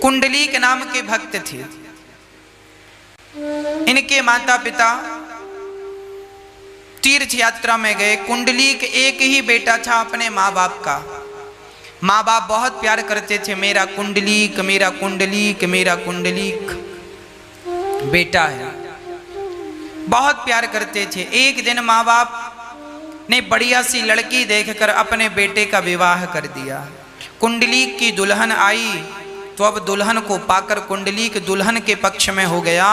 कुंडलीक नाम के भक्त थे। इनके माता पिता तीर्थ यात्रा में गए। कुंडलीक एक ही बेटा था अपने माँ बाप का। माँ बाप बहुत प्यार करते थे, मेरा कुंडलीक, मेरा कुंडलीक, मेरा कुंडलीक बेटा है, बहुत प्यार करते थे। एक दिन माँ बाप ने बढ़िया सी लड़की देखकर अपने बेटे का विवाह कर दिया। कुंडलीक की दुल्हन आई तो अब दुल्हन को पाकर कुंडलीक दुल्हन के पक्ष में हो गया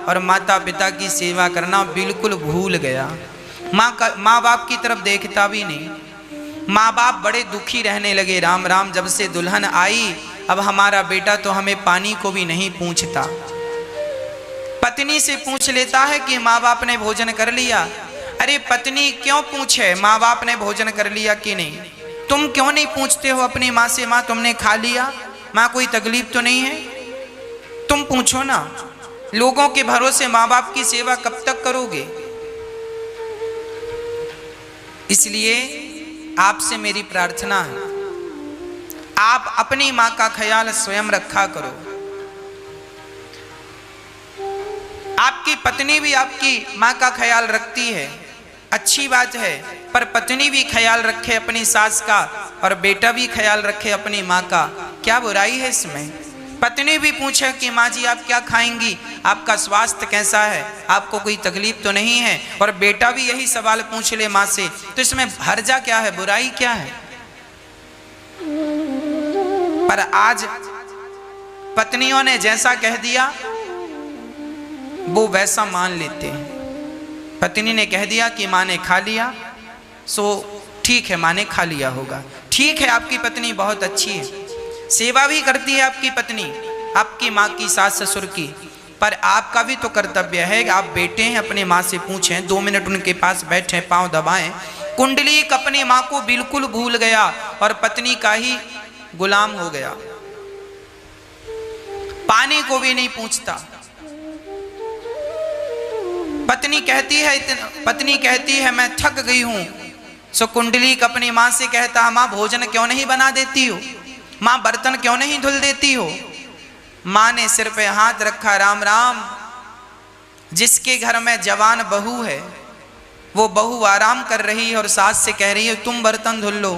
और माता पिता की सेवा करना बिल्कुल भूल गया। माँ बाप की तरफ देखता भी नहीं। माँ बाप बड़े दुखी रहने लगे। राम राम, जब से दुल्हन आई अब हमारा बेटा तो हमें पानी को भी नहीं पूछता। पत्नी से पूछ लेता है कि माँ बाप ने भोजन कर लिया। अरे पत्नी क्यों पूछे माँ बाप ने भोजन कर लिया कि नहीं? तुम क्यों नहीं पूछते हो अपनी माँ से, माँ तुमने खा लिया, माँ कोई तकलीफ तो नहीं है? तुम पूछो ना। लोगों के भरोसे माँ बाप की सेवा कब तक करोगे? इसलिए आपसे मेरी प्रार्थना है, आप अपनी माँ का ख्याल स्वयं रखा करो। आपकी पत्नी भी आपकी माँ का ख्याल रखती है, अच्छी बात है, पर पत्नी भी ख्याल रखे अपनी सास का और बेटा भी ख्याल रखे अपनी माँ का। क्या बुराई है इसमें? पत्नी भी पूछे कि माँ जी आप क्या खाएंगी, आपका स्वास्थ्य कैसा है, आपको कोई तकलीफ तो नहीं है, और बेटा भी यही सवाल पूछ ले माँ से, तो इसमें हर्जा क्या है, बुराई क्या है? पर आज पत्नियों ने जैसा कह दिया वो वैसा मान लेते हैं। पत्नी ने कह दिया कि माँ ने खा लिया, सो ठीक है, माँ ने खा लिया होगा। ठीक है, आपकी पत्नी बहुत अच्छी है, सेवा भी करती है आपकी पत्नी आपकी माँ की, सास ससुर की, पर आपका भी तो कर्तव्य है कि आप बेटे हैं, अपने माँ से पूछें, 2 मिनट उनके पास बैठें, पांव दबाएं। कुंडलीक अपनी माँ को बिल्कुल भूल गया और पत्नी का ही गुलाम हो गया, पानी को भी नहीं पूछता। पत्नी कहती है मैं थक गई हूं। सो कुंडलीक अपनी माँ से कहता, माँ भोजन क्यों नहीं बना देती हो, माँ बर्तन क्यों नहीं धुल देती हो? माँ ने सिर पे हाथ रखा, राम राम, जिसके घर में जवान बहू है वो बहू आराम कर रही है और सास से कह रही है तुम बर्तन धुल लो,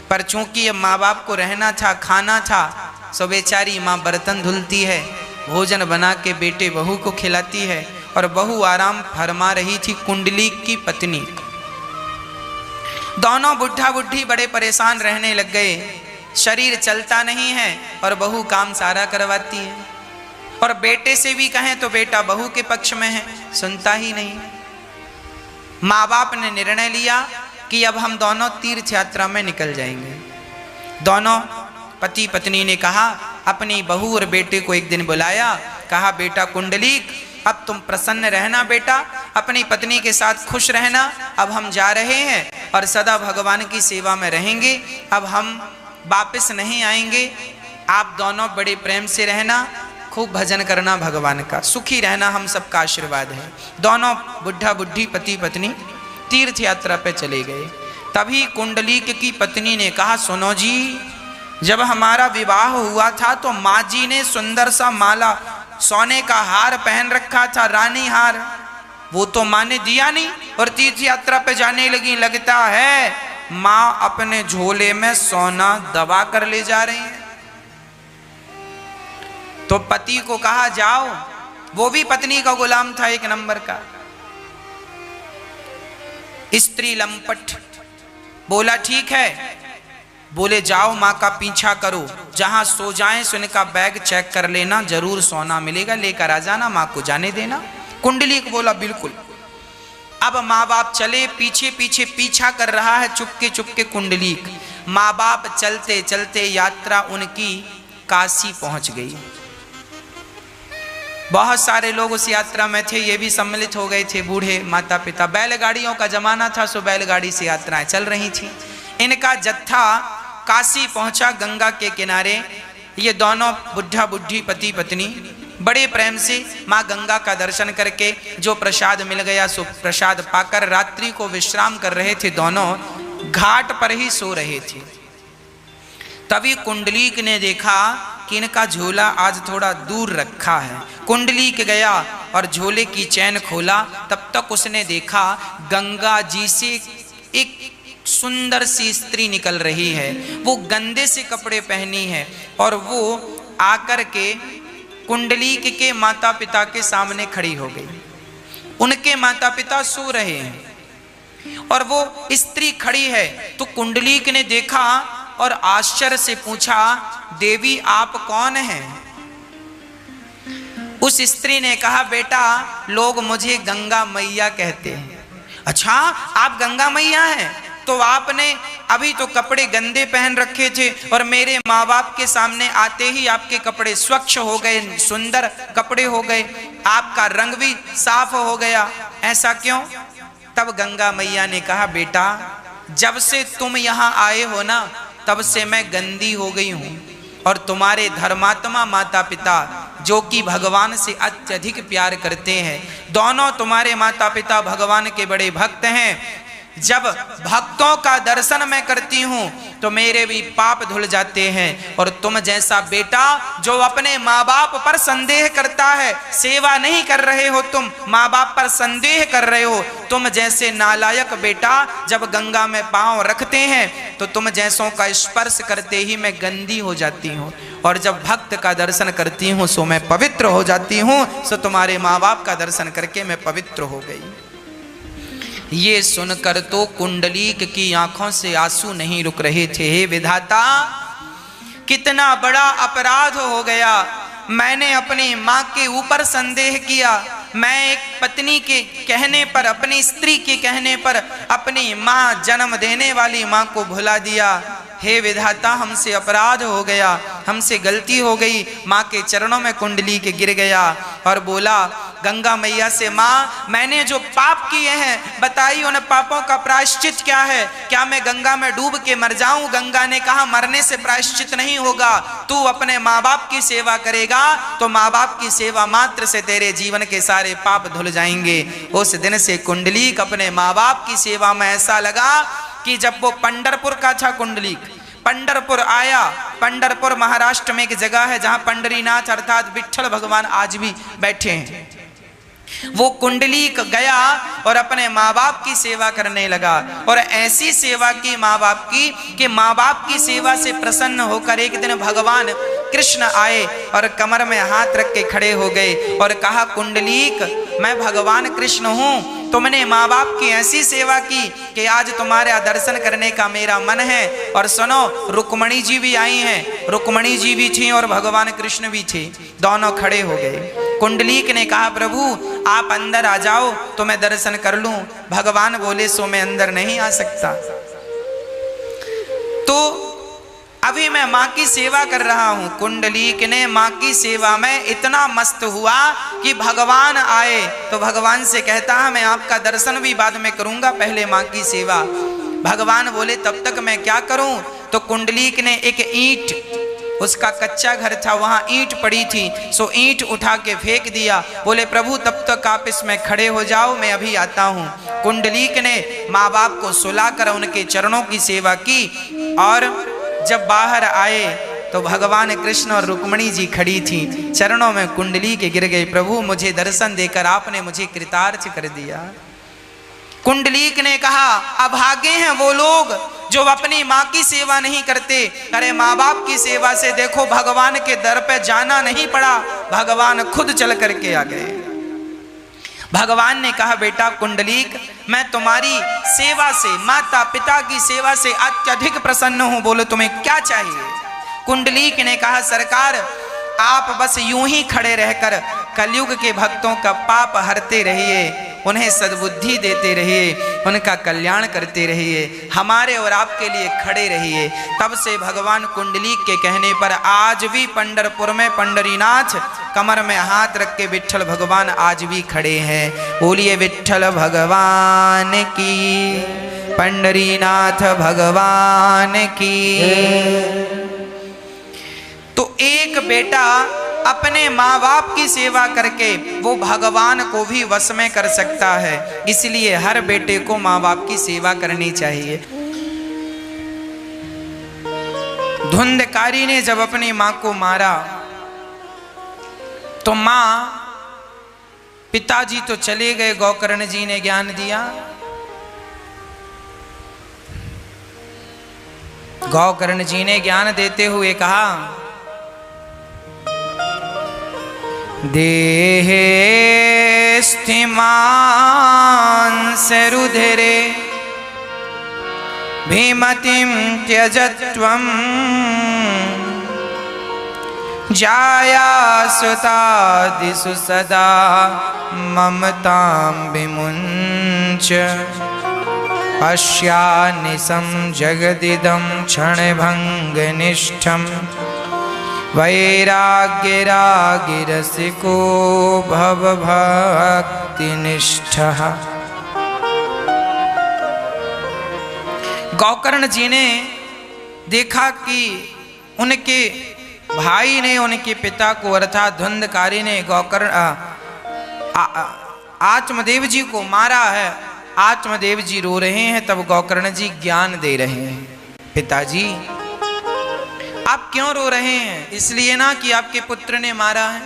पर चूंकि अब माँ बाप को रहना था, खाना था, सो बेचारी माँ बर्तन धुलती है, भोजन बना के बेटे बहू को खिलाती है, और बहू आराम फरमा रही थी। कुंडलीक की पत्नी, दोनों बुढ़ा बुढ़ी बड़े परेशान रहने लग गए। शरीर चलता नहीं है और बहू काम सारा करवाती है, और बेटे से भी कहें तो बेटा बहू के पक्ष में है, सुनता ही नहीं। माँ बाप ने निर्णय लिया कि अब हम दोनों तीर्थ यात्रा में निकल जाएंगे। दोनों पति पत्नी ने कहा, अपनी बहू और बेटे को एक दिन बुलाया, कहा बेटा कुंडलीक अब तुम प्रसन्न रहना बेटा, अपनी पत्नी के साथ खुश रहना, अब हम जा रहे हैं और सदा भगवान की सेवा में रहेंगे, अब हम वापस नहीं आएंगे, आप दोनों बड़े प्रेम से रहना, खूब भजन करना भगवान का, सुखी रहना, हम सबका आशीर्वाद है। दोनों बुढ़ा बुढ़ी पति पत्नी तीर्थ यात्रा पे चले गए। तभी कुंडलीक की पत्नी ने कहा, सुनो जी, जब हमारा विवाह हुआ था तो माँ जी ने सुंदर सा माला सोने का हार पहन रखा था, रानी हार, वो तो माँ ने दिया नहीं और तीर्थ यात्रा पे जाने लगी। लगता है माँ अपने झोले में सोना दबा कर ले जा रही है। तो पति को कहा जाओ, वो भी पत्नी का गुलाम था, एक नंबर का स्त्री लंपट। बोला ठीक है, बोले जाओ माँ का पीछा करो, जहां सो जाएं सो इनका बैग चेक कर लेना, जरूर सोना मिलेगा, लेकर आ जाना, माँ को जाने देना। कुंडलीक बोला बिल्कुल। अब माँ बाप चले, पीछे पीछे पीछा कर रहा है चुपके चुपके कुंडलीक। माँ बाप चलते चलते यात्रा उनकी काशी पहुंच गई। बहुत सारे लोग उस यात्रा में थे, ये भी सम्मिलित हो गए थे, बूढ़े माता पिता। बैलगाड़ियों का जमाना था, सो बैलगाड़ी से यात्राएं चल रही थी। इनका जत्था काशी पहुंचा, गंगा के किनारे। ये दोनों बुढ़ा बुढ़ी पति पत्नी बड़े प्रेम से माँ गंगा का दर्शन करके जो प्रसाद मिल गया सो प्रसाद पाकर रात्रि को विश्राम कर रहे थे। दोनों घाट पर ही सो रहे थे। तभी कुंडलीक ने देखा किन का झोला आज थोड़ा दूर रखा है। कुंडलीक गया और झोले की चैन खोला, तब तक उसने देखा गंगा जी से एक सुंदर सी स्त्री निकल रही है। वो गंदे से कपड़े पहनी है और वो आकर के कुंडलीक के माता पिता के सामने खड़ी हो गई। उनके माता पिता सो रहे हैं और वो स्त्री खड़ी है। तो कुंडलीक ने देखा और आश्चर्य से पूछा, देवी आप कौन हैं? उस स्त्री ने कहा, बेटा लोग मुझे गंगा मैया कहते हैं। अच्छा आप गंगा मैया हैं? तो आपने अभी तो कपड़े गंदे पहन रखे थे और मेरे माँ बाप के सामने आते ही आपके कपड़े स्वच्छ हो गए, सुंदर कपड़े हो गए, आपका रंग भी साफ हो गया, ऐसा क्यों? तब गंगा मैया ने कहा, बेटा जब से तुम यहाँ आए हो ना, तब से मैं गंदी हो गई हूँ और तुम्हारे धर्मात्मा माता पिता जो कि भगवान से अत्यधिक प्यार करते हैं, दोनों तुम्हारे माता पिता भगवान के बड़े भक्त हैं। जब भक्तों का दर्शन मैं करती हूँ तो मेरे भी पाप धुल जाते हैं। और तुम जैसा बेटा जो अपने माँ बाप पर संदेह करता है, सेवा नहीं कर रहे हो, तुम माँ बाप पर संदेह कर रहे हो। तुम जैसे नालायक बेटा जब गंगा में पांव रखते हैं तो तुम जैसों का स्पर्श करते ही मैं गंदी हो जाती हूँ, और जब भक्त का दर्शन करती हूँ सो मैं पवित्र हो जाती हूँ। सो तुम्हारे माँ बाप का दर्शन करके मैं पवित्र हो गई। ये सुनकर तो कुंडलीक की आंखों से आंसू नहीं रुक रहे थे। हे विधाता, कितना बड़ा अपराध हो गया। मैंने अपनी माँ के ऊपर संदेह किया। मैं एक पत्नी के कहने पर, अपनी स्त्री के कहने पर अपनी माँ, जन्म देने वाली माँ को भुला दिया। हे विधाता, हमसे अपराध हो गया, हमसे गलती हो गई। माँ के चरणों में कुंडलीक गिर गया और बोला गंगा मैया से, माँ मैंने जो पाप किए हैं बताइए, उन पापों का प्रायश्चित क्या है? क्या मैं गंगा में डूब के मर जाऊं? गंगा ने कहा, मरने से प्रायश्चित नहीं होगा। तू अपने माँ बाप की सेवा करेगा तो माँ बाप की सेवा मात्र से तेरे जीवन के सारे पाप धुल जाएंगे। उस दिन से कुंडलीक अपने माँ बाप की सेवा में ऐसा लगा कि जब वो पंढरपुर का था, कुंडलीक पंढरपुर आया। पंढरपुर महाराष्ट्र में एक जगह है जहां पंढरीनाथ अर्थात विठ्ठल भगवान आज भी बैठे हैं। वो कुंडलीक गया और अपने माँ बाप की सेवा करने लगा और ऐसी सेवा की माँ बाप की कि माँ बाप की सेवा से प्रसन्न होकर एक दिन भगवान कृष्ण आए और कमर में हाथ रख के खड़े हो गए और कहा, कुंडलीक मैं भगवान कृष्ण हूँ। तुमने माँ बाप की ऐसी सेवा की कि आज तुम्हारे दर्शन करने का मेरा मन है। और सुनो, रुक्मणी जी भी आई हैं। रुक्मणी जी भी थी और भगवान कृष्ण भी थे, दोनों खड़े हो गए। कुंडलीक ने कहा, प्रभु आप अंदर आ जाओ तो मैं दर्शन कर लूं। भगवान बोले, सो मैं अंदर नहीं आ सकता। तो अभी मैं माँ की सेवा कर रहा हूँ। कुंडलीक ने माँ की सेवा में इतना मस्त हुआ कि भगवान आए तो भगवान से कहता है, मैं आपका दर्शन भी बाद में करूंगा, पहले माँ की सेवा। भगवान बोले, तब तक मैं क्या करूं? तो कुंडलीक ने एक ईंट, उसका कच्चा घर था, वहां ईंट पड़ी थी, सो ईंट उठा के फेंक दिया। बोले, प्रभु तब तक आप इसमें खड़े हो जाओ, मैं अभी आता हूँ। कुंडलीक ने माँ बाप को सुलाकर उनके चरणों की सेवा की और जब बाहर आए तो भगवान कृष्ण और रुक्मणी जी खड़ी थी, चरणों में कुंडलीक गिर गई। प्रभु मुझे दर्शन देकर आपने मुझे कृतार्थ कर दिया। कुंडलीक ने कहा, अभागे हैं वो लोग जो अपनी माँ की सेवा नहीं करते। अरे माँ बाप की सेवा से देखो भगवान के दर पे जाना नहीं पड़ा, भगवान खुद चल करके आ गए। भगवान ने कहा, बेटा कुंडलीक मैं तुम्हारी सेवा से, माता पिता की सेवा से अत्यधिक प्रसन्न हूं, बोलो तुम्हें क्या चाहिए? कुंडलीक ने कहा, सरकार आप बस यूं ही खड़े रहकर कलयुग के भक्तों का पाप हरते रहिए, उन्हें सद्बुद्धि देते रहिए, उनका कल्याण करते रहिए, हमारे और आपके लिए खड़े रहिए। तब से भगवान कुंडलीक के कहने पर आज भी पंढरपुर में पंढरीनाथ कमर में हाथ रख के विठ्ठल भगवान आज भी खड़े हैं। बोलिए विठ्ठल भगवान की, पंढरीनाथ भगवान की। तो एक बेटा अपने माँ बाप की सेवा करके वो भगवान को भी वश में कर सकता है, इसलिए हर बेटे को माँ बाप की सेवा करनी चाहिए। धुंधकारी ने जब अपनी मां को मारा तो मां, पिताजी तो चले गए, गोकर्ण जी ने ज्ञान दिया। गोकर्ण जी ने ज्ञान देते हुए कहा, देहे स्थिमान सरुधिरे भीमतिं त्यजत्वम् जाया सुतादिषु सदा ममतां विमुञ्च पश्यानिशं जगदिदं क्षणभङ्गनिष्ठं वैराग्यरागिरसिको भवभक्तिनिष्ठः। गोकर्ण जी ने देखा कि उनके भाई ने उनके पिता को अर्थात धुंधकारी ने गोकर्ण आत्मदेव जी को मारा है। आत्मदेव जी रो रहे हैं, तब गोकर्ण जी ज्ञान दे रहे हैं, पिताजी आप क्यों रो रहे हैं? इसलिए ना कि आपके पुत्र ने मारा है,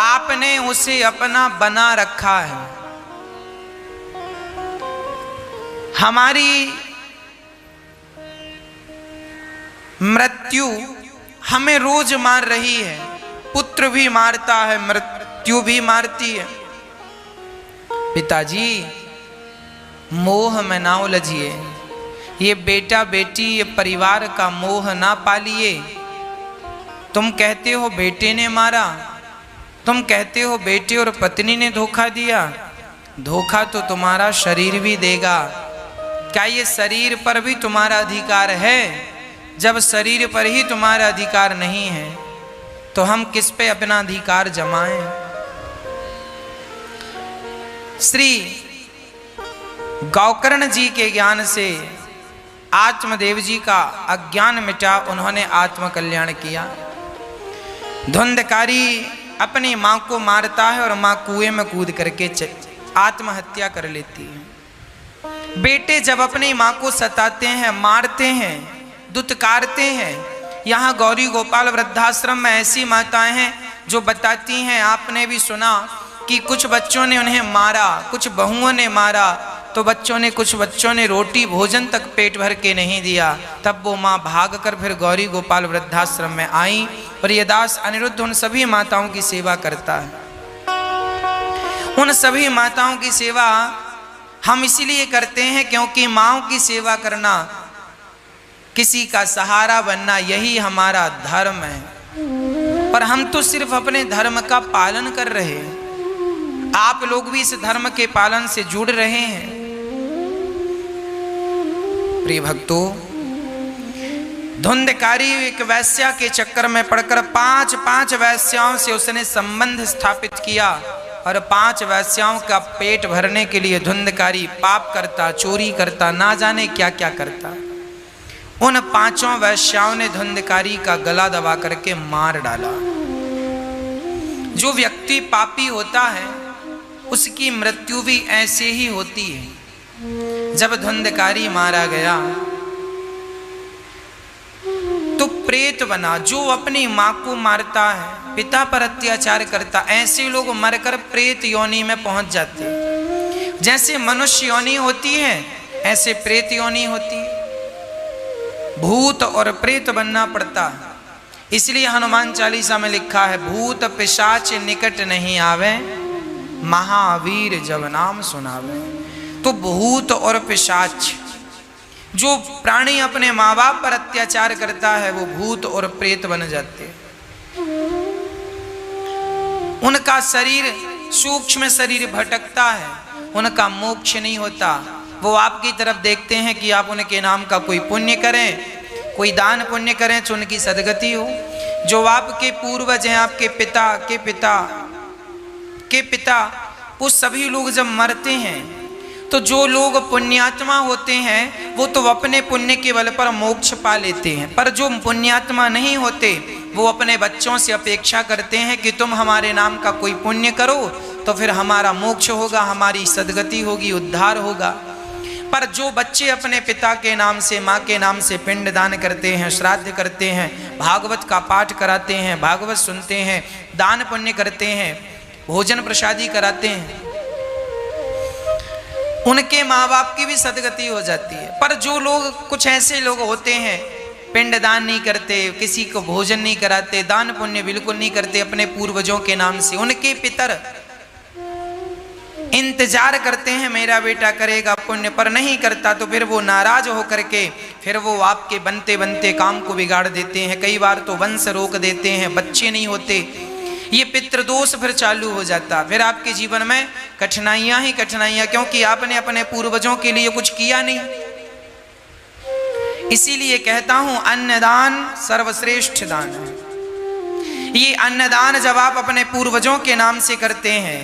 आपने उसे अपना बना रखा है। हमारी मृत्यु हमें रोज मार रही है, पुत्र भी मारता है, मृत्यु भी मारती है। पिताजी मोह में ना उलझिए, ये बेटा बेटी ये परिवार का मोह ना पालिए। तुम कहते हो बेटे ने मारा, तुम कहते हो बेटे और पत्नी ने धोखा दिया, धोखा तो तुम्हारा शरीर भी देगा। क्या ये शरीर पर भी तुम्हारा अधिकार है? जब शरीर पर ही तुम्हारा अधिकार नहीं है तो हम किस पे अपना अधिकार जमाएं? श्री गोकर्ण जी के ज्ञान से आत्मदेव जी का अज्ञान मिटा, उन्होंने आत्मकल्याण किया। धुंधकारी अपनी मां को मारता है और मां कुएं में कूद करके आत्महत्या कर लेती है। बेटे जब अपनी मां को सताते हैं, मारते हैं, दुत्कारते हैं, यहाँ गौरी गोपाल वृद्धाश्रम में ऐसी माताएं हैं जो बताती हैं, आपने भी सुना कि कुछ बच्चों ने उन्हें मारा, कुछ बहुओं ने मारा, तो कुछ बच्चों ने रोटी भोजन तक पेट भर के नहीं दिया। तब वो माँ भागकर फिर गौरी गोपाल वृद्धाश्रम में आई और ये दास अनिरुद्ध उन सभी माताओं की सेवा करता है। उन सभी माताओं की सेवा हम इसीलिए करते हैं क्योंकि माँओं की सेवा करना, किसी का सहारा बनना, यही हमारा धर्म है। पर हम तो सिर्फ अपने धर्म का पालन कर रहे हैं, आप लोग भी इस धर्म के पालन से जुड़ रहे हैं। प्रिय भक्तों, धुंधकारी एक वैश्या के चक्कर में पड़कर पांच वैश्याओं से उसने संबंध स्थापित किया और 5 वैश्याओं का पेट भरने के लिए धुंधकारी पाप करता, चोरी करता, ना जाने क्या क्या करता। उन 5 वैश्याओं ने धुंधकारी का गला दबा करके मार डाला। जो व्यक्ति पापी होता है उसकी मृत्यु भी ऐसे ही होती है। जब धुंधकारी मारा गया तो प्रेत बना। जो अपनी मां को मारता है, पिता पर अत्याचार करता, ऐसे लोग मरकर प्रेत योनि में पहुंच जाते हैं। जैसे मनुष्य योनि होती है ऐसे प्रेत योनि होती है। भूत और प्रेत बनना पड़ता है। इसलिए हनुमान चालीसा में लिखा है, भूत पिशाच निकट नहीं आवे, महावीर जब नाम सुनावे। तो भूत और पिशाच, जो प्राणी अपने माँ बाप पर अत्याचार करता है वो भूत और प्रेत बन जाते हैं। उनका शरीर, सूक्ष्म शरीर भटकता है, उनका मोक्ष नहीं होता। वो आपकी तरफ देखते हैं कि आप उनके नाम का कोई पुण्य करें, कोई दान पुण्य करें तो उनकी सदगति हो। जो आपके पूर्वज हैं, आपके पिता के पिता के पिता, वो सभी लोग जब मरते हैं तो जो लोग पुण्यात्मा होते हैं वो तो अपने पुण्य के बल पर मोक्ष पा लेते हैं, पर जो पुण्यात्मा नहीं होते वो अपने बच्चों से अपेक्षा करते हैं कि तुम हमारे नाम का कोई पुण्य करो तो फिर हमारा मोक्ष होगा, हमारी सदगति होगी, उद्धार होगा। पर जो बच्चे अपने पिता के नाम से, माँ के नाम से पिंडदान करते हैं, श्राद्ध करते हैं, भागवत का पाठ कराते हैं, भागवत सुनते हैं, दान पुण्य करते हैं, भोजन प्रसादी कराते हैं, उनके माँ बाप की भी सदगति हो जाती है। पर जो लोग, कुछ ऐसे लोग होते हैं, पिंडदान नहीं करते, किसी को भोजन नहीं कराते, दान पुण्य बिल्कुल नहीं करते अपने पूर्वजों के नाम से, उनके पितर इंतजार करते हैं मेरा बेटा करेगा पुण्य, पर नहीं करता तो फिर वो नाराज होकर के फिर वो आपके बनते बनते काम को बिगाड़ देते हैं। कई बार तो वंश रोक देते हैं, बच्चे नहीं होते, ये पितृदोष फिर चालू हो जाता। फिर आपके जीवन में कठिनाइयां ही कठिनाइयां, क्योंकि आपने अपने पूर्वजों के लिए कुछ किया नहीं। इसीलिए कहता हूं अन्नदान सर्वश्रेष्ठ दान है। ये अन्नदान जब आप अपने पूर्वजों के नाम से करते हैं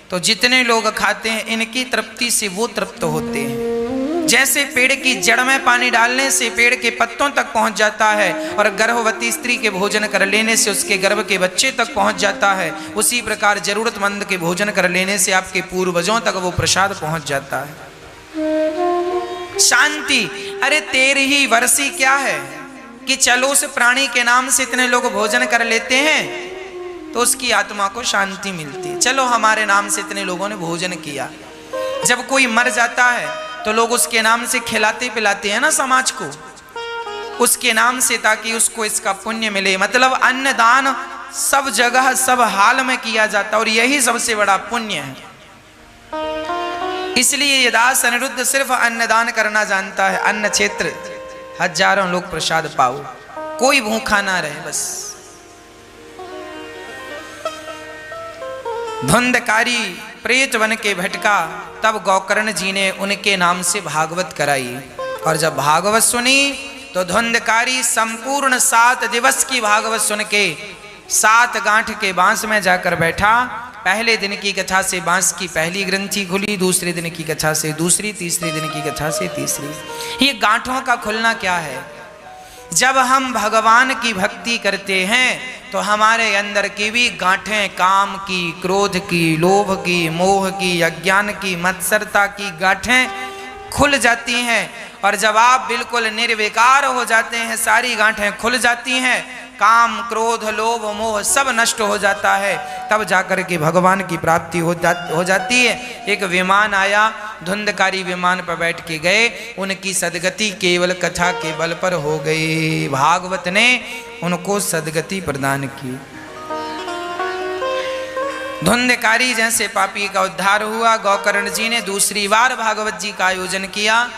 तो जितने लोग खाते हैं इनकी तृप्ति से वो तृप्त होते हैं। जैसे पेड़ की जड़ में पानी डालने से पेड़ के पत्तों तक पहुंच जाता है और गर्भवती स्त्री के भोजन कर लेने से उसके गर्भ के बच्चे तक पहुंच जाता है, उसी प्रकार जरूरतमंद के भोजन कर लेने से आपके पूर्वजों तक वो प्रसाद पहुंच जाता है। शांति, अरे तेरी ही वर्षी क्या है कि चलो उस प्राणी के नाम से इतने लोग भोजन कर लेते हैं तो उसकी आत्मा को शांति मिलती है। चलो हमारे नाम से इतने लोगों ने भोजन किया। जब कोई मर जाता है तो लोग उसके नाम से खिलाते पिलाते हैं ना समाज को, उसके नाम से, ताकि उसको इसका पुण्य मिले। मतलब अन्नदान सब जगह सब हाल में किया जाता और यही सबसे बड़ा पुण्य है। इसलिए ये दास अनिरुद्ध सिर्फ अन्नदान करना जानता है। अन्न क्षेत्र हजारों लोग प्रसाद पाओ, कोई भूखा ना रहे बस। धुंधकारी प्रेत बन के भटका, तब गोकर्ण जी ने उनके नाम से भागवत कराई। और जब भागवत सुनी तो धुंधकारी संपूर्ण 7 दिवस की भागवत सुन के 7 गांठ के बांस में जाकर बैठा। पहले दिन की कथा से बांस की पहली ग्रंथि खुली, दूसरे दिन की कथा से दूसरी, तीसरे दिन की कथा से तीसरी। ये गांठों का खुलना क्या है? जब हम भगवान की भक्ति करते हैं तो हमारे अंदर की भी गांठें, काम की, क्रोध की, लोभ की, मोह की, अज्ञान की, मत्सरता की गांठें खुल जाती हैं। और जब आप बिल्कुल निर्विकार हो जाते हैं, सारी गांठें खुल जाती हैं, काम, क्रोध, लोभ, मोह सब नष्ट हो जाता है, तब जाकर के भगवान की प्राप्ति हो जाती है। एक विमान आया, धुंधकारी विमान पर बैठ के गए, उनकी सदगति केवल कथा के बल पर हो गई। भागवत ने उनको सदगति प्रदान की। धुंधकारी जैसे पापी का उद्धार हुआ। गोकर्ण जी ने दूसरी बार भागवत जी का आयोजन किया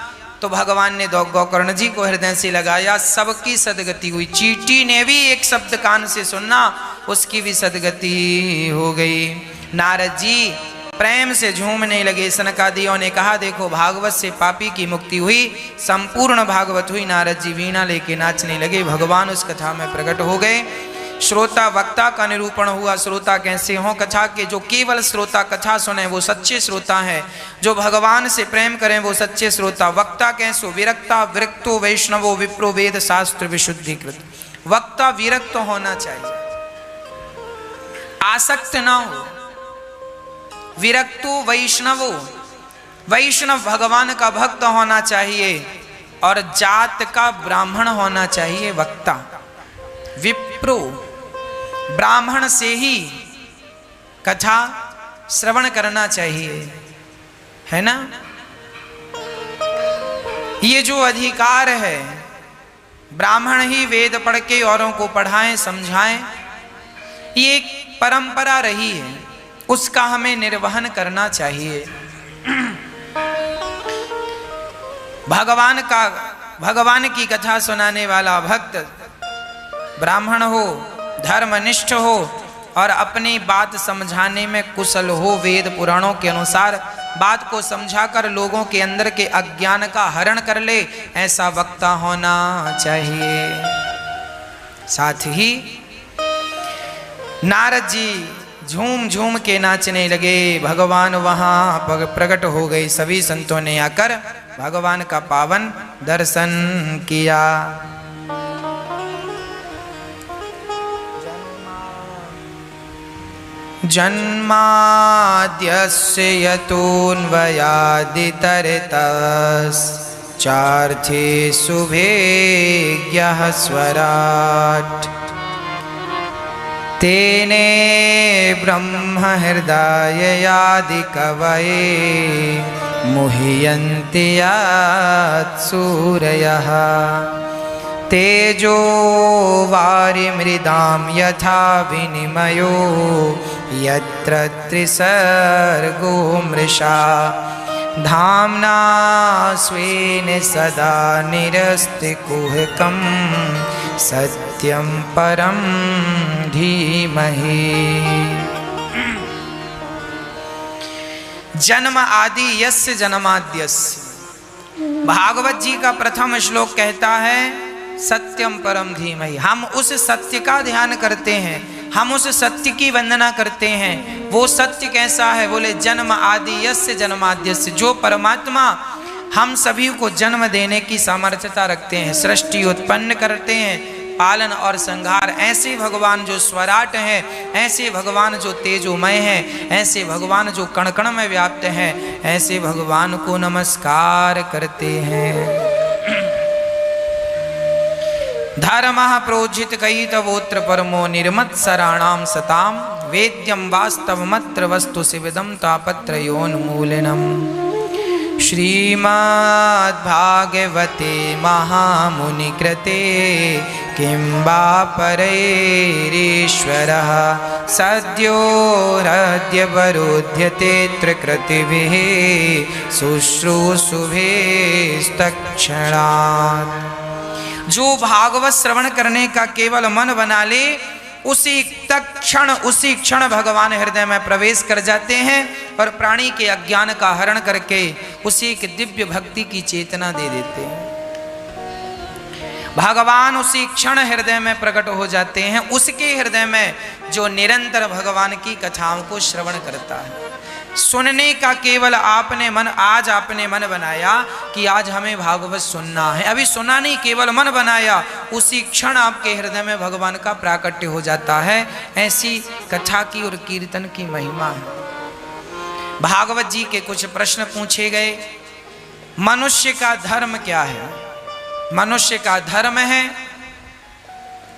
तो भगवान ने गोकर्ण जी को हृदय से लगाया, सबकी सदगति हुई। चींटी ने भी एक शब्द कान से सुनना, उसकी भी सदगति हो गई। नारद जी प्रेम से झूमने लगे। सनकादियों ने कहा देखो भागवत से पापी की मुक्ति हुई, संपूर्ण भागवत हुई। नारद जी वीणा लेके नाचने लगे, भगवान उस कथा में प्रकट हो गए। श्रोता वक्ता का निरूपण हुआ। श्रोता कैसे हों? कथा के जो केवल श्रोता कथा सुने वो सच्चे श्रोता हैं, जो भगवान से प्रेम करें वो सच्चे श्रोता। वक्ता कैसो? विरक्ता विरक्तो वैष्णवो विप्रो वेद शास्त्र विशुद्धिकृत। वक्ता विरक्त होना चाहिए, आसक्त ना हो। विरक्तो वैष्णवो, वैष्णव भगवान का भक्त होना चाहिए और जात का ब्राह्मण होना चाहिए वक्ता। विप्रो, ब्राह्मण से ही कथा श्रवण करना चाहिए, है ना? ये जो अधिकार है, ब्राह्मण ही वेद पढ़ के औरों को पढ़ाएं, समझाएं, ये एक परंपरा रही है, उसका हमें निर्वहन करना चाहिए। भगवान की कथा सुनाने वाला भक्त ब्राह्मण हो, धर्मनिष्ठ हो और अपनी बात समझाने में कुशल हो, वेद पुराणों के अनुसार बात को समझाकर लोगों के अंदर के अज्ञान का हरण कर ले, ऐसा वक्ता होना चाहिए। साथ ही नारद जी झूम झूम के नाचने लगे। भगवान वहां प्रकट हो गए। सभी संतों ने आकर भगवान का पावन दर्शन किया। जन्माद्यस्य यतोऽन्वयादितरतश्चार्थे शुभेज्ञः स्वराट् तेने ब्रह्म हृदयादिकवये मुह्यन्ति सूरयः तेजो वारिमृदां यथा विनिमयो यत्र त्रिसर्गो मृषा धाम्ना स्वेन सदा निरस्तिकुहकं सत्यं परं धीमहि। जन्म आदि यस्य जन्माद्यस्य, भागवत जी का प्रथम श्लोक कहता है सत्यम परम धीमहि। हम उस सत्य का ध्यान करते हैं, हम उस सत्य की वंदना करते हैं। वो सत्य कैसा है? बोले जन्म आदि यस्य जन्माद्यस्य, जो परमात्मा हम सभी को जन्म देने की सामर्थ्यता रखते हैं, सृष्टि उत्पन्न करते हैं, पालन और संहार। ऐसे भगवान जो स्वराट हैं, ऐसे भगवान जो तेजोमय हैं, ऐसे भगवान जो कण कण में व्याप्त हैं, ऐसे भगवान को नमस्कार करते हैं। धर्मः प्रोज्झित कयितवोत्र परमो निर्मत्सराणां सतां वेद्यं वास्तवमत्र वस्तु शिवदं तापत्रयोन्मूलनम्। श्रीमद्भागवते महामुनिकृते किं वा परैरीश्वरः सद्यो हृद्यवरोध्यते त्रिकृतिभिः शुश्रूषुभिस्तत्क्षणात्। जो भागवत श्रवण करने का केवल मन बना ले, उसी तत्क्षण उसी क्षण भगवान हृदय में प्रवेश कर जाते हैं और प्राणी के अज्ञान का हरण करके उसी एक दिव्य भक्ति की चेतना दे देते हैं। भगवान उसी क्षण हृदय में प्रकट हो जाते हैं, उसके हृदय में जो निरंतर भगवान की कथाओं को श्रवण करता है। सुनने का केवल आपने मन बनाया कि आज हमें भागवत सुनना है, अभी सुना नहीं, केवल मन बनाया, उसी क्षण आपके हृदय में भगवान का प्राकट्य हो जाता है। ऐसी कथा की और कीर्तन की महिमा है। भागवत जी के कुछ प्रश्न पूछे गए। मनुष्य का धर्म क्या है? मनुष्य का धर्म है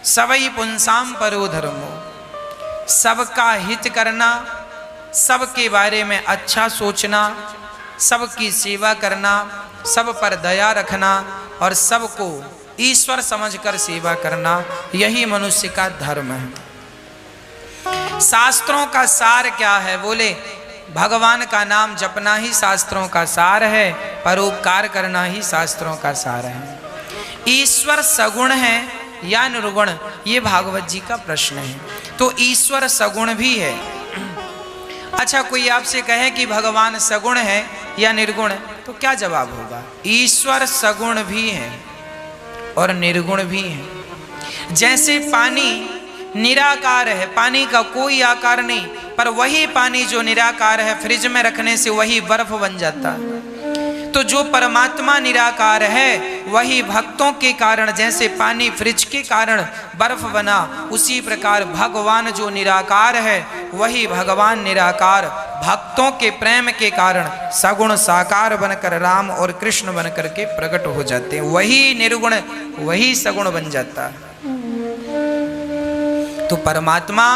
सबई पुंसाम परो धर्मो, सबका हित करना, सबके बारे में अच्छा सोचना, सबकी सेवा करना, सब पर दया रखना और सबको ईश्वर समझकर सेवा करना, यही मनुष्य का धर्म है। शास्त्रों का सार क्या है? बोले भगवान का नाम जपना ही शास्त्रों का सार है, परोपकार करना ही शास्त्रों का सार है। ईश्वर सगुण है या निर्गुण, ये भागवत जी का प्रश्न है। तो ईश्वर सगुण भी है। अच्छा, कोई आपसे कहे कि भगवान सगुण है या निर्गुण, तो क्या जवाब होगा? ईश्वर सगुण भी है और निर्गुण भी है। जैसे पानी निराकार है, पानी का कोई आकार नहीं, पर वही पानी जो निराकार है फ्रिज में रखने से वही बर्फ बन जाता है। तो जो परमात्मा निराकार है वही भक्तों के कारण, जैसे पानी फ्रिज के कारण बर्फ बना, उसी प्रकार भगवान जो निराकार है वही भगवान निराकार भक्तों के प्रेम के कारण सगुण साकार बनकर राम और कृष्ण बनकर के प्रकट हो जाते हैं। वही निर्गुण वही सगुण बन जाता है। तो परमात्मा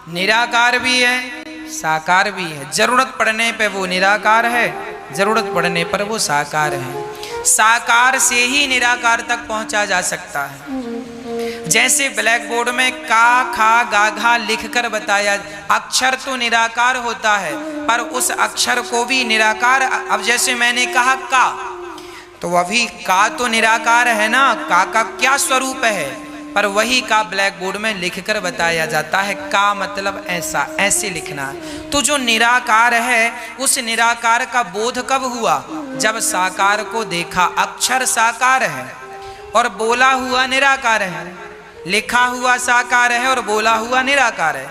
निराकार भी है, साकार भी है। जरूरत पड़ने पे वो निराकार है, जरूरत पड़ने पर वो साकार है। साकार से ही निराकार तक पहुंचा जा सकता है। जैसे ब्लैक बोर्ड में का खा गा घा लिखकर बताया, अक्षर तो निराकार होता है पर उस अक्षर को भी निराकार, अब जैसे मैंने कहा का, तो अभी का तो निराकार है ना, का क्या स्वरूप है, पर वही का ब्लैक बोर्ड में लिखकर बताया जाता है। का मतलब ऐसा, ऐसे लिखना। तो जो निराकार है उस निराकार का बोध कब हुआ? जब साकार को देखा। अक्षर साकार है और बोला हुआ निराकार है, लिखा हुआ साकार है और बोला हुआ निराकार है।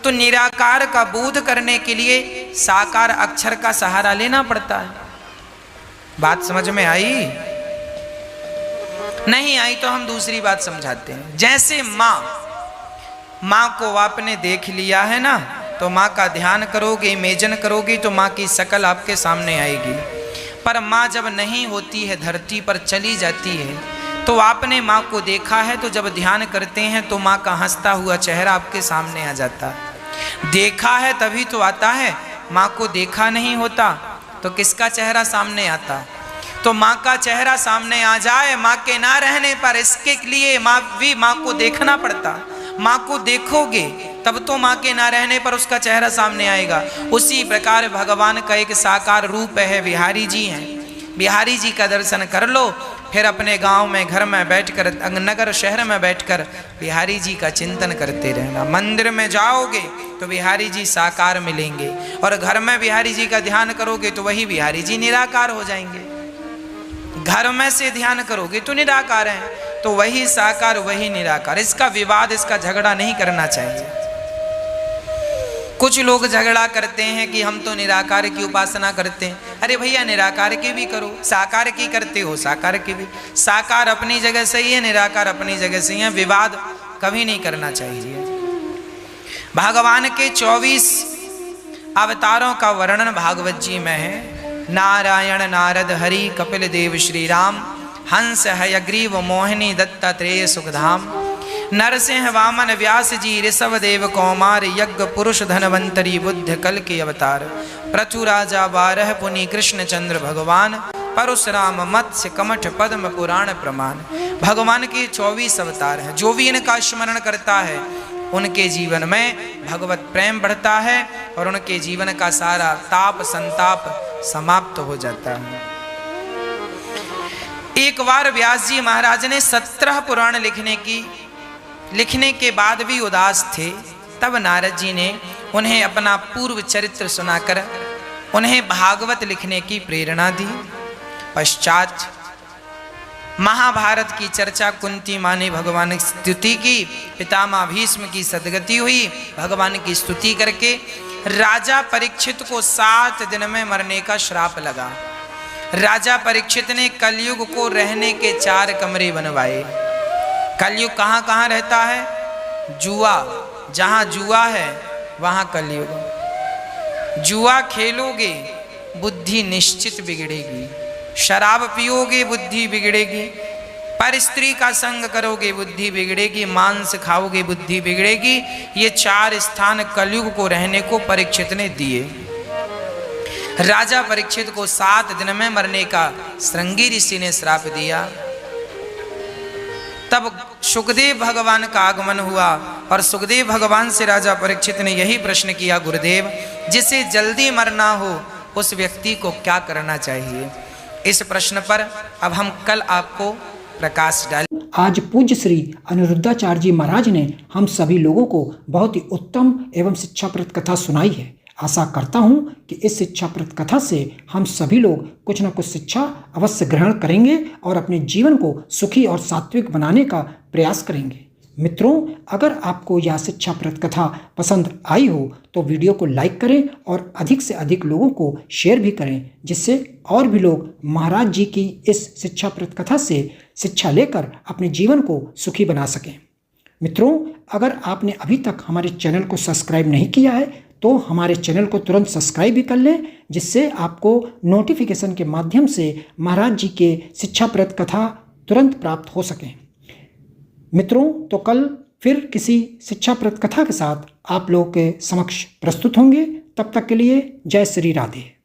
तो निराकार का बोध करने के लिए साकार अक्षर का सहारा लेना पड़ता है। बात समझ में आई? नहीं आई तो हम दूसरी बात समझाते हैं। जैसे माँ को आपने देख लिया है ना, तो माँ का ध्यान करोगे, इमेजन करोगे तो माँ की शकल आपके सामने आएगी। पर माँ जब नहीं होती है, धरती पर चली जाती है, तो आपने माँ को देखा है, तो जब ध्यान करते हैं तो माँ का हंसता हुआ चेहरा आपके सामने आ जाता है। देखा है तभी तो आता है, माँ को देखा नहीं होता तो किसका चेहरा सामने आता। तो माँ का चेहरा सामने आ जाए माँ के ना रहने पर, इसके लिए माँ को देखना पड़ता। माँ को देखोगे तब तो माँ के ना रहने पर उसका चेहरा सामने आएगा। उसी प्रकार भगवान का एक साकार रूप है, बिहारी जी हैं। बिहारी जी का दर्शन कर लो, फिर अपने गांव में, घर में बैठकर, नगर शहर में बैठकर बिहारी जी का चिंतन करते रहना। मंदिर में जाओगे तो बिहारी जी साकार मिलेंगे, और घर में बिहारी जी का ध्यान करोगे तो वही बिहारी जी निराकार हो जाएंगे। घर में से ध्यान करोगे तो निराकार हैं, तो वही साकार वही निराकार। इसका विवाद, इसका झगड़ा नहीं करना चाहिए। कुछ लोग झगड़ा करते हैं कि हम तो निराकार की उपासना करते हैं। अरे भैया, निराकार की भी करो, साकार की करते हो साकार की भी। साकार अपनी जगह सही है, निराकार अपनी जगह सही है, विवाद कभी नहीं करना चाहिए। भगवान के 24 अवतारों का वर्णन भागवत जी में है। नारायण, नारद, हरि, कपिल देव, श्री राम, हंस, हयग्रीव, मोहिनी, दत्तात्रेय, सुखधाम, नरसिंह, वामन, व्यास जी, ऋषभ देव, कौमार, यज्ञ, पुरुष, धनवंतरी, बुद्ध, कल के अवतार, पृथु राजा, बारह पुनि, कृष्ण चंद्र भगवान, परशुराम, मत्स्य, कमठ, पद्म, पुराण, प्रमाण। भगवान के 24 अवतार हैं। जो भी इनका स्मरण करता है उनके जीवन में भगवत प्रेम बढ़ता है और उनके जीवन का सारा ताप संताप समाप्त हो जाता है। एक बार व्यास जी महाराज ने 17 पुराण लिखने के बाद भी उदास थे। तब नारद जी ने उन्हें अपना पूर्व चरित्र सुनाकर उन्हें भागवत लिखने की प्रेरणा दी। पश्चात महाभारत की चर्चा कुंती माँ ने भगवान की स्तुति की, पितामह भीष्म की सदगति हुई। भगवान की स्तुति करके राजा परीक्षित को 7 दिन में मरने का श्राप लगा। राजा परीक्षित ने कलयुग को रहने के 4 कमरे बनवाए। कलयुग कहाँ कहाँ रहता है? जुआ, जहाँ जुआ है वहाँ कलयुग। जुआ खेलोगे बुद्धि निश्चित बिगड़ेगी, शराब पियोगे बुद्धि बिगड़ेगी, पर स्त्री का संग करोगे बुद्धि बिगड़ेगी, मांस खाओगे बुद्धि बिगड़ेगी। ये 4 स्थान कलयुग को रहने को परीक्षित ने दिए। राजा परीक्षित को 7 दिन में मरने का श्रृंगी ऋषि ने श्राप दिया। तब सुखदेव भगवान का आगमन हुआ और सुखदेव भगवान से राजा परीक्षित ने यही प्रश्न किया, गुरुदेव, जिसे जल्दी मरना हो उस व्यक्ति को क्या करना चाहिए? इस प्रश्न पर अब हम कल आपको प्रकाश डालें। आज पूज्य श्री अनिरुद्धाचार्य जी महाराज ने हम सभी लोगों को बहुत ही उत्तम एवं शिक्षाप्रद कथा सुनाई है। आशा करता हूं कि इस शिक्षाप्रद कथा से हम सभी लोग कुछ न कुछ शिक्षा अवश्य ग्रहण करेंगे और अपने जीवन को सुखी और सात्विक बनाने का प्रयास करेंगे। मित्रों, अगर आपको यह शिक्षाप्रद कथा पसंद आई हो तो वीडियो को लाइक करें और अधिक से अधिक लोगों को शेयर भी करें, जिससे और भी लोग महाराज जी की इस शिक्षाप्रद कथा से शिक्षा लेकर अपने जीवन को सुखी बना सकें। मित्रों, अगर आपने अभी तक हमारे चैनल को सब्सक्राइब नहीं किया है तो हमारे चैनल को तुरंत सब्सक्राइब भी कर लें, जिससे आपको नोटिफिकेशन के माध्यम से महाराज जी के शिक्षाप्रद कथा तुरंत प्राप्त हो सकें। मित्रों, तो कल फिर किसी शिक्षाप्रद कथा के साथ आप लोगों के समक्ष प्रस्तुत होंगे। तब तक के लिए जय श्री राधे।